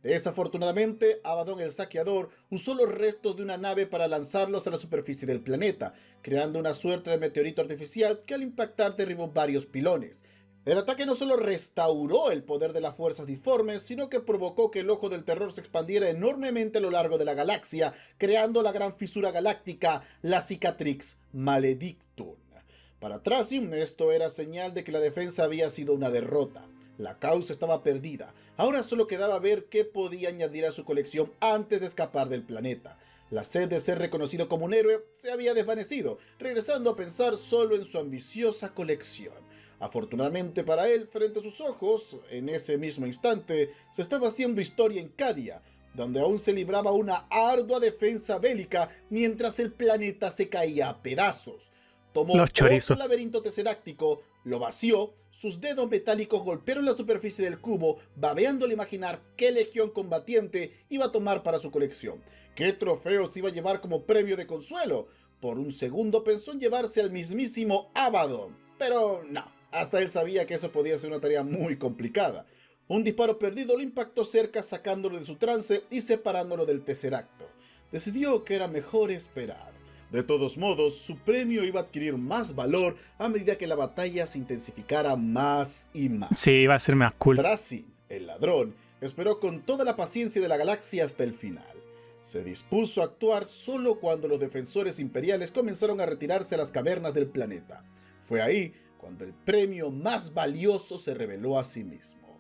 Desafortunadamente, Abaddon el Saqueador usó los restos de una nave para lanzarlos a la superficie del planeta, creando una suerte de meteorito artificial que al impactar derribó varios pilones. El ataque no solo restauró el poder de las fuerzas disformes, sino que provocó que el ojo del terror se expandiera enormemente a lo largo de la galaxia, creando la gran fisura galáctica, la Cicatrix Maledictum. Para Tracium, esto era señal de que la defensa había sido una derrota. La causa estaba perdida. Ahora solo quedaba ver qué podía añadir a su colección antes de escapar del planeta. La sed de ser reconocido como un héroe se había desvanecido, regresando a pensar solo en su ambiciosa colección. Afortunadamente para él, frente a sus ojos, en ese mismo instante, se estaba haciendo historia en Cadia, donde aún se libraba una ardua defensa bélica mientras el planeta se caía a pedazos. Tomó otro laberinto teseráctico, lo vació, sus dedos metálicos golpearon la superficie del cubo, babeando al imaginar qué legión combatiente iba a tomar para su colección, qué trofeos iba a llevar como premio de consuelo. Por un segundo pensó en llevarse al mismísimo Abaddon, pero no. Hasta él sabía que eso podía ser una tarea muy complicada. Un disparo perdido lo impactó cerca, sacándolo de su trance y separándolo del Tesseracto. Decidió que era mejor esperar. De todos modos, su premio iba a adquirir más valor a medida que la batalla se intensificara más y más. Sí, iba a ser más cool. Traci, el ladrón, esperó con toda la paciencia de la galaxia hasta el final. Se dispuso a actuar solo cuando los defensores imperiales comenzaron a retirarse a las cavernas del planeta. Fue ahí cuando el premio más valioso se reveló a sí mismo.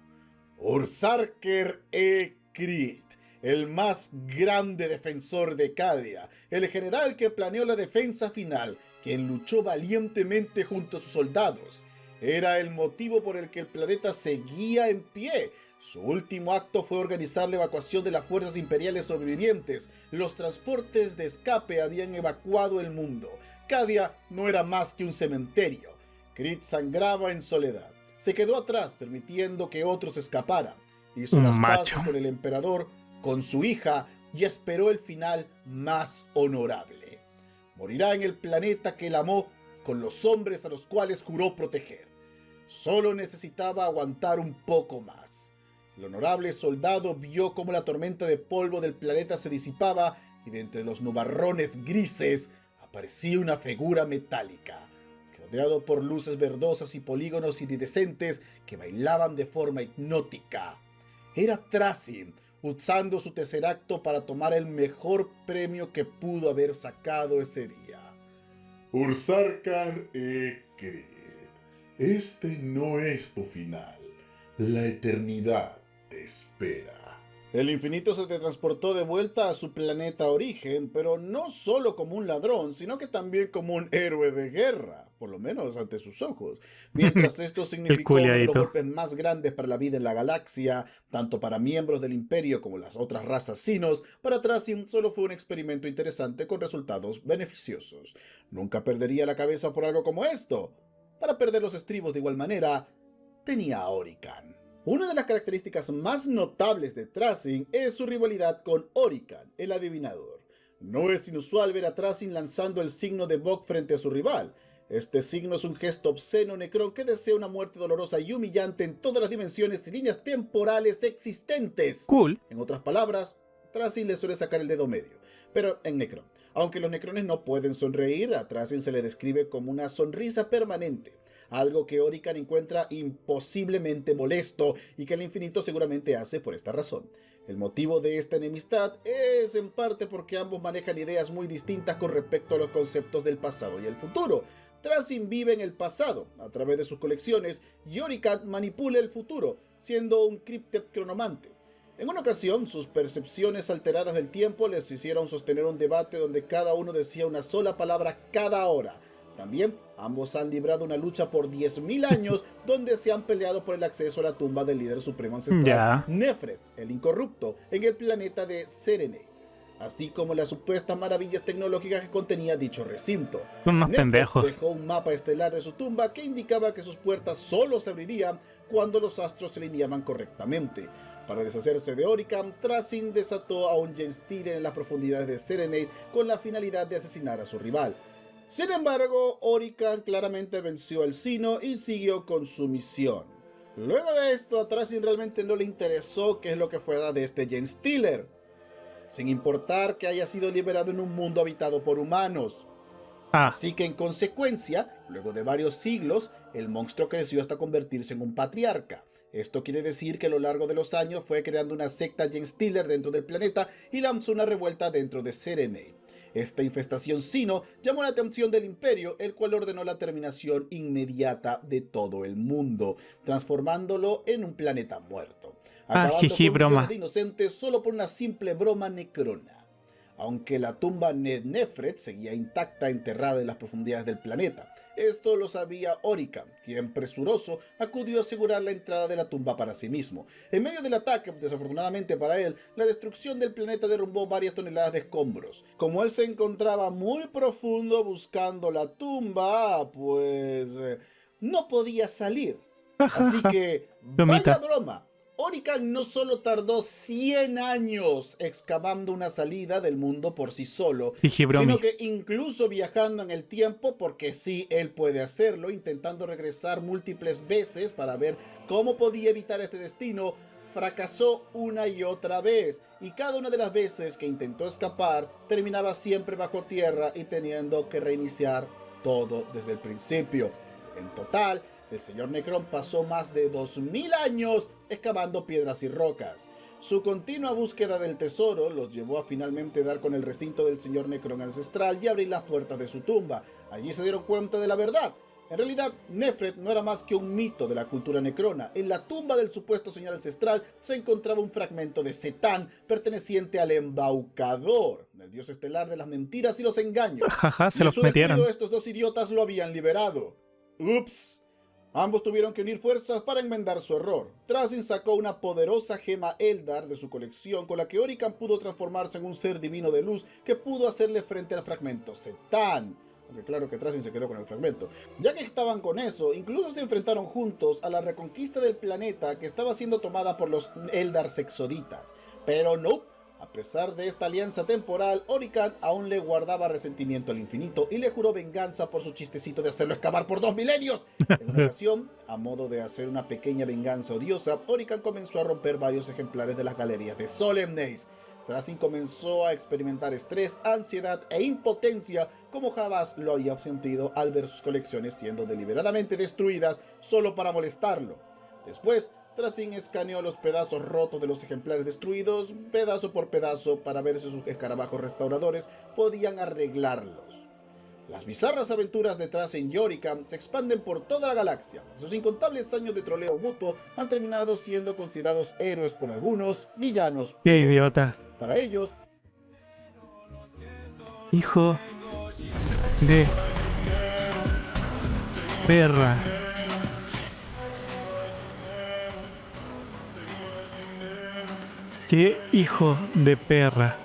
Ursarker E. Creed, el más grande defensor de Cadia, el general que planeó la defensa final, quien luchó valientemente junto a sus soldados. Era el motivo por el que el planeta seguía en pie. Su último acto fue organizar la evacuación de las fuerzas imperiales sobrevivientes. Los transportes de escape habían evacuado el mundo. Cadia no era más que un cementerio. Creed sangraba en soledad. Se quedó atrás, permitiendo que otros escaparan. Hizo las paces con el emperador, con su hija, y esperó el final más honorable. Morirá en el planeta que él amó, con los hombres a los cuales juró proteger. Solo necesitaba aguantar un poco más. El honorable soldado vio cómo la tormenta de polvo del planeta se disipaba, y de entre los nubarrones grises aparecía una figura metálica, rodeado por luces verdosas y polígonos iridescentes que bailaban de forma hipnótica. Era Traci, usando su Tesseracto para tomar el mejor premio que pudo haber sacado ese día. Ursarkar E. Creed, este no es tu final. La eternidad te espera. El infinito se transportó de vuelta a su planeta origen, pero no solo como un ladrón, sino que también como un héroe de guerra, por lo menos ante sus ojos. Mientras esto significó uno de los golpes más grandes para la vida en la galaxia, tanto para miembros del Imperio como las otras razas Sinos, para Tracium solo fue un experimento interesante con resultados beneficiosos. Nunca perdería la cabeza por algo como esto. Para perder los estribos de igual manera, tenía a Orican. Una de las características más notables de Traci es su rivalidad con Orican, el adivinador. No es inusual ver a Trasin lanzando el signo de Bok frente a su rival. Este signo es un gesto obsceno Necron que desea una muerte dolorosa y humillante en todas las dimensiones y líneas temporales existentes. Cool. En otras palabras, Trasin le suele sacar el dedo medio, pero en Necron. Aunque los Necrones no pueden sonreír, a Trasin se le describe como una sonrisa permanente, algo que Orican encuentra imposiblemente molesto y que el infinito seguramente hace por esta razón. El motivo de esta enemistad es en parte porque ambos manejan ideas muy distintas con respecto a los conceptos del pasado y el futuro. Trasin vive en el pasado a través de sus colecciones y Orican manipula el futuro, siendo un cryptid cronomante. En una ocasión, sus percepciones alteradas del tiempo les hicieron sostener un debate donde cada uno decía una sola palabra cada hora. También, ambos han librado una lucha por 10.000 años donde se han peleado por el acceso a la tumba del líder supremo ancestral Nefret, el incorrupto, en el planeta de Serenade, así como las supuestas maravillas tecnológicas que contenía dicho recinto. Son unos Nefret pendejos. dejó un mapa estelar de su tumba que indicaba que sus puertas solo se abrirían cuando los astros se alineaban correctamente. Para deshacerse de Orican, Trasin desató a un Genestealer en las profundidades de Serenade con la finalidad de asesinar a su rival. Sin embargo, Orican claramente venció al Sino y siguió con su misión. Luego de esto, a Trasin realmente no le interesó qué es lo que fuera de este Genestealer, sin importar que haya sido liberado en un mundo habitado por humanos. Así que en consecuencia, luego de varios siglos, el monstruo creció hasta convertirse en un patriarca. Esto quiere decir que a lo largo de los años fue creando una secta Genestealer dentro del planeta y lanzó una revuelta dentro de Serenade. Esta infestación Sino llamó la atención del Imperio, el cual ordenó la terminación inmediata de todo el mundo, transformándolo en un planeta muerto, acabando con millones de inocentes solo por una simple broma necrona. Aunque la tumba de Nefret seguía intacta, enterrada en las profundidades del planeta. Esto lo sabía Orican, quien presuroso acudió a asegurar la entrada de la tumba para sí mismo. En medio del ataque, desafortunadamente para él, la destrucción del planeta derrumbó varias toneladas de escombros. Como él se encontraba muy profundo buscando la tumba, pues no podía salir. Así que, vaya broma. Orican no solo tardó 100 años excavando una salida del mundo por sí solo, sino que incluso viajando en el tiempo, porque sí, él puede hacerlo, intentando regresar múltiples veces para ver cómo podía evitar este destino, fracasó una y otra vez, y cada una de las veces que intentó escapar, terminaba siempre bajo tierra y teniendo que reiniciar todo desde el principio. En total, el señor Necron pasó más de 2000 años excavando piedras y rocas. Su continua búsqueda del tesoro los llevó a finalmente dar con el recinto del señor Necron ancestral y abrir las puertas de su tumba. Allí se dieron cuenta de la verdad. En realidad, Nefret no era más que un mito de la cultura necrona. En la tumba del supuesto señor ancestral se encontraba un fragmento de Setán perteneciente al embaucador, el dios estelar de las mentiras y los engaños. Se los metieron. Estos dos idiotas lo habían liberado. ¡Ups! Ambos tuvieron que unir fuerzas para enmendar su error. Trasin sacó una poderosa gema Eldar de su colección con la que Orican pudo transformarse en un ser divino de luz que pudo hacerle frente al fragmento Setán. Aunque claro que Trasin se quedó con el fragmento. Ya que estaban con eso, incluso se enfrentaron juntos a la reconquista del planeta que estaba siendo tomada por los Eldar Sexoditas. Pero no. A pesar de esta alianza temporal, Orican aún le guardaba resentimiento al infinito y le juró venganza por su chistecito de hacerlo excavar por 2 milenios. En una ocasión, a modo de hacer una pequeña venganza odiosa, Orican comenzó a romper varios ejemplares de las galerías de Solemnace. Trasin comenzó a experimentar estrés, ansiedad e impotencia como jamás lo había sentido al ver sus colecciones siendo deliberadamente destruidas solo para molestarlo. Después, Trasin escaneó los pedazos rotos de los ejemplares destruidos, pedazo por pedazo, para ver si sus escarabajos restauradores podían arreglarlos. Las bizarras aventuras de Trasin y Orican se expanden por toda la galaxia. Sus incontables años de troleo mutuo han terminado siendo considerados héroes por algunos, villanos. ¡Qué idiota! Para ellos, hijo de perra. ¡Qué hijo de perra!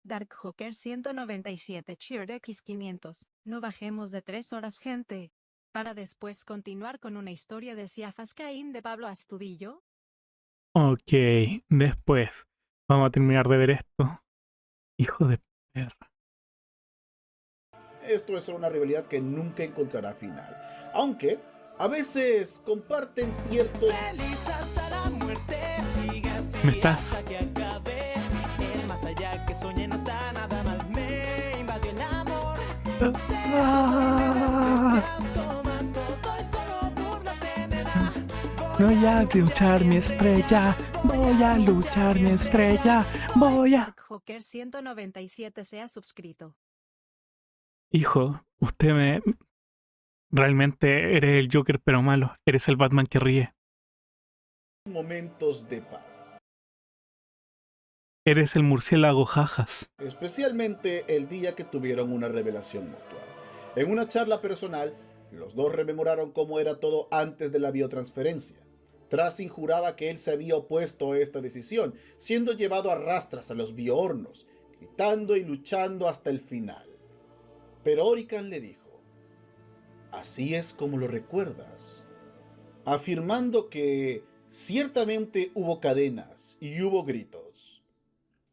Darkhawker 197 Cheered X500. No bajemos de 3 horas, gente. Para después continuar con una historia de Siafas Caín de Pablo Astudillo. Ok, después. Vamos a terminar de ver esto. Hijo de perra. Esto es una rivalidad que nunca encontrará final, aunque a veces comparten ciertos... Feliz hasta la muerte, sigue así ¿Me estás? hasta que acabe. El más allá que soñé no está nada mal, me invadió el amor. Desprecias, toma todo y solo búrlate de la. Voy a luchar mi estrella. Voy a luchar mi estrella. Voy a... Joker 197 se ha suscrito. Hijo, usted me... Realmente eres el Joker pero malo. Eres el Batman que ríe. momentos de paz, Eres el murciélago jajas. especialmente el día que tuvieron una revelación mutua. En una charla personal, los dos rememoraron cómo era todo antes de la biotransferencia. Trasin juraba que él se había opuesto a esta decisión, siendo llevado a rastras a los biohornos, gritando y luchando hasta el final. Pero Orican le dijo: así es como lo recuerdas, afirmando que ciertamente hubo cadenas y hubo gritos,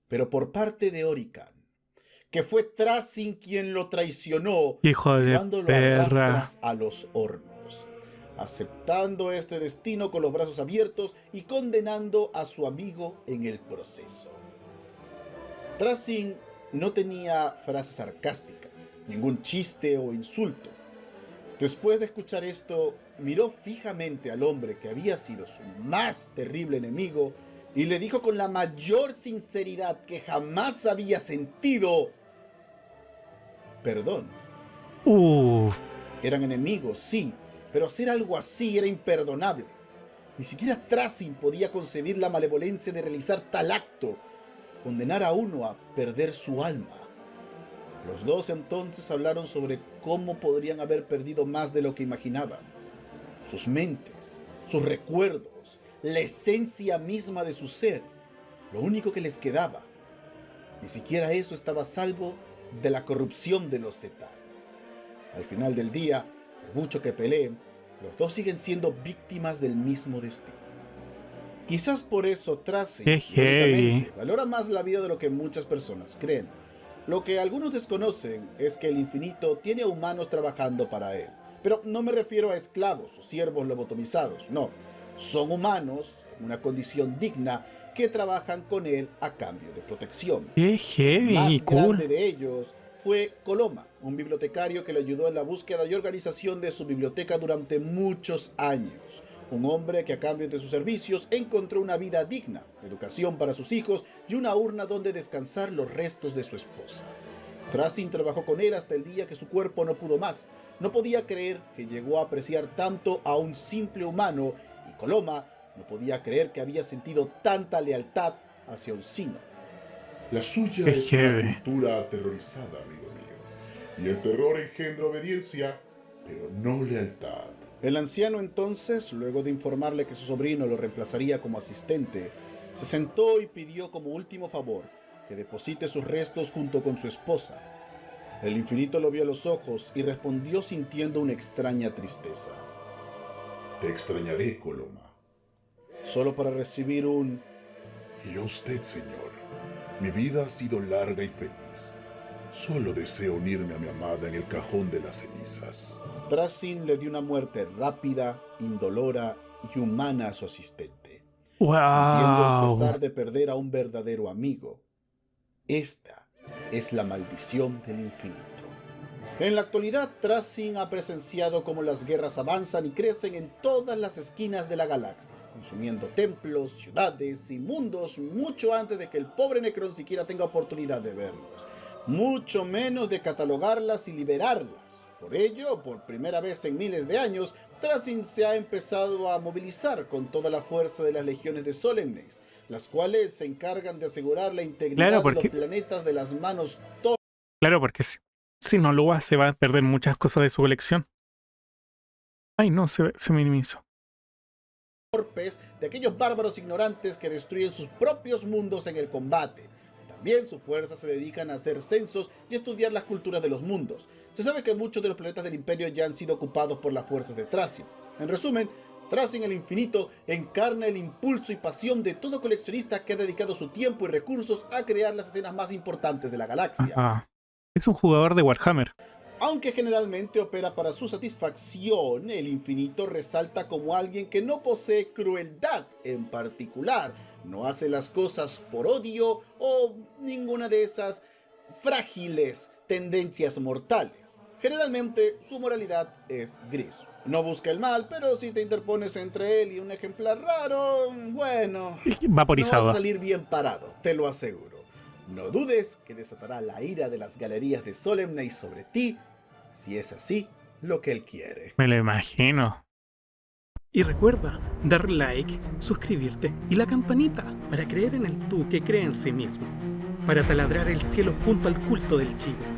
pero por parte de Orican, que fue Trasin quien lo traicionó, Hijo de llevándolo a perra. rastras a los hornos, aceptando este destino con los brazos abiertos y condenando a su amigo en el proceso. Trasin no tenía frase sarcástica, ningún chiste o insulto. Después de escuchar esto, miró fijamente al hombre que había sido su más terrible enemigo y le dijo con la mayor sinceridad que jamás había sentido: perdón. Eran enemigos, sí, pero hacer algo así era imperdonable. Ni siquiera Trasin podía concebir la malevolencia de realizar tal acto, condenar a uno a perder su alma. Los dos entonces hablaron sobre cómo podrían haber perdido más de lo que imaginaban. Sus mentes, sus recuerdos, la esencia misma de su ser, lo único que les quedaba. Ni siquiera eso estaba a salvo de la corrupción de los Zetan. Al final del día, por mucho que peleen, los dos siguen siendo víctimas del mismo destino. Quizás por eso Trasin, Qué heavy. irónicamente, valora más la vida de lo que muchas personas creen. Lo que algunos desconocen es que el infinito tiene a humanos trabajando para él. Pero no me refiero a esclavos o siervos lobotomizados, no. Son humanos en una condición digna que trabajan con él a cambio de protección. Qué heavy y El más grande cool. de ellos fue Coloma, un bibliotecario que le ayudó en la búsqueda y organización de su biblioteca durante muchos años. Un hombre que a cambio de sus servicios encontró una vida digna, educación para sus hijos y una urna donde descansar los restos de su esposa. Trasin trabajó con él hasta el día que su cuerpo no pudo más. No podía creer que llegó a apreciar tanto a un simple humano, y Coloma no podía creer que había sentido tanta lealtad hacia un sino. La suya Qué es una heavy. cultura aterrorizada, amigo mío. Y el terror engendra obediencia, pero no lealtad. El anciano entonces, luego de informarle que su sobrino lo reemplazaría como asistente, se sentó y pidió como último favor que deposite sus restos junto con su esposa. El infinito lo vio a los ojos y respondió sintiendo una extraña tristeza, Te extrañaré, Coloma. solo para recibir un... Y a usted, señor. Mi vida ha sido larga y feliz. Solo deseo unirme a mi amada en el cajón de las cenizas. Trasin le dio una muerte rápida, indolora y humana a su asistente, sintiendo el pesar Wow. de perder a un verdadero amigo. Esta es la maldición del infinito. En la actualidad, Trasin ha presenciado cómo las guerras avanzan y crecen en todas las esquinas de la galaxia, consumiendo templos, ciudades y mundos mucho antes de que el pobre Necron siquiera tenga oportunidad de verlos, mucho menos de catalogarlas y liberarlas. Por ello, por primera vez en miles de años, Trasin se ha empezado a movilizar con toda la fuerza de las legiones de Solemnes, las cuales se encargan de asegurar la integridad Claro, de porque- los planetas de las manos Claro, porque si no lo hace va a perder muchas cosas de su colección. Ay, no, se minimizó. torpes de aquellos bárbaros ignorantes que destruyen sus propios mundos en el combate. También sus fuerzas se dedican a hacer censos y estudiar las culturas de los mundos. Se sabe que muchos de los planetas del Imperio ya han sido ocupados por las fuerzas de Trasin. En resumen, Tracing el Infinito encarna el impulso y pasión de todo coleccionista que ha dedicado su tiempo y recursos a crear las escenas más importantes de la galaxia. Ajá. Es un jugador de Warhammer. Aunque generalmente opera para su satisfacción, el Infinito resalta como alguien que no posee crueldad en particular, no hace las cosas por odio o ninguna de esas frágiles tendencias mortales. Generalmente su moralidad es gris. No busca el mal, pero si te interpones entre él y un ejemplar raro, bueno, no vas Vaporizado. a salir bien parado, te lo aseguro. No dudes que desatará la ira de las galerías de Solemnite sobre ti, si es así lo que él quiere. Me lo imagino. Y recuerda, dar like, suscribirte y la campanita para creer en el tú que cree en sí mismo, para taladrar el cielo junto al culto del chivo.